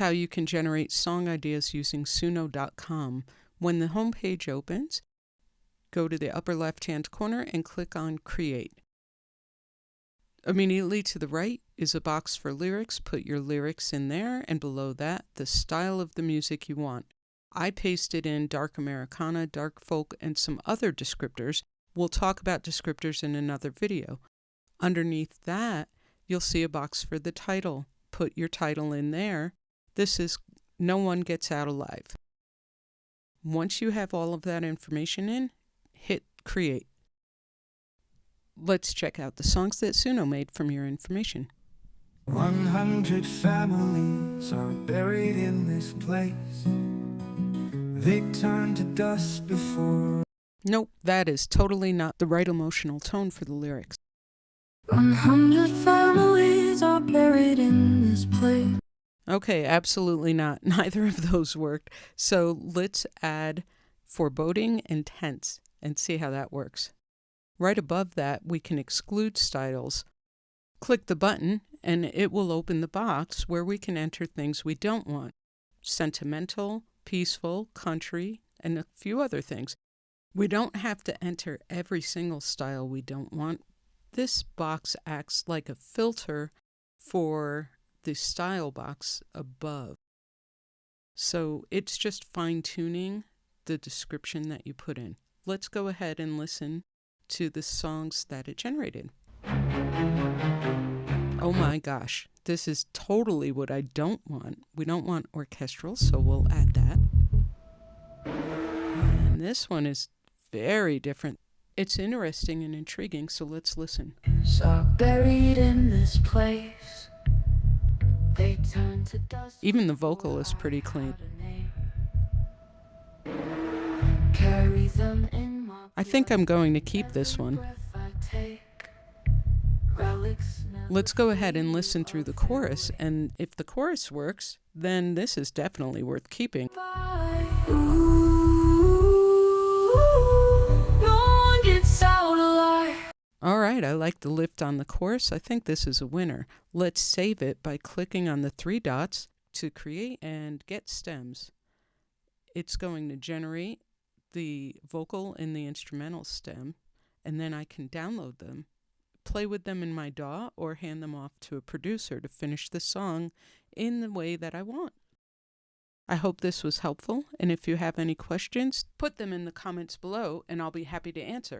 how you can generate song ideas using suno.com. When the home page opens, go to the upper left-hand corner and click on Create. Immediately to the right is a box for lyrics. Put your lyrics in there, and below that, the style of the music you want. I pasted in dark Americana, dark folk, and some other descriptors. We'll talk about descriptors in another video. Underneath that, you'll see a box for the title. Put your title in there. This is No One Gets Out Alive. Once you have all of that information in, hit Create. Let's check out the songs that Suno made from your information. 100 families are buried in this place. They turn to dust before. Nope, that is totally not the right emotional tone for the lyrics. 100 families are buried in this place. Okay, absolutely not. Neither of those worked. So let's add foreboding and tense and see how that works. Right above that, we can exclude styles. Click the button and it will open the box where we can enter things we don't want. Sentimental, peaceful, country, and a few other things. We don't have to enter every single style we don't want. This box acts like a filter for the style box above. So it's just fine-tuning the description that you put in. Let's go ahead and listen to the songs that it generated. Oh my gosh, this is totally what I don't want. We don't want orchestral, so we'll add that. And this one is very different. It's interesting and intriguing, so let's listen. So buried in this place. They turn to dust. Even the vocal is pretty clean. Carry them in my I think I'm going to keep this one. breath I take. Relics never Let's go ahead and listen through the chorus, and if the chorus works, then this is definitely worth keeping. by. Ooh, no one gets out alive. All right, I like the lift on the chorus. I think this is a winner. Let's save it by clicking on the three dots to create and get stems. It's going to generate the vocal and the instrumental stem, and then I can download them, play with them in my DAW, or hand them off to a producer to finish the song in the way that I want. I hope this was helpful, and if you have any questions, put them in the comments below, and I'll be happy to answer.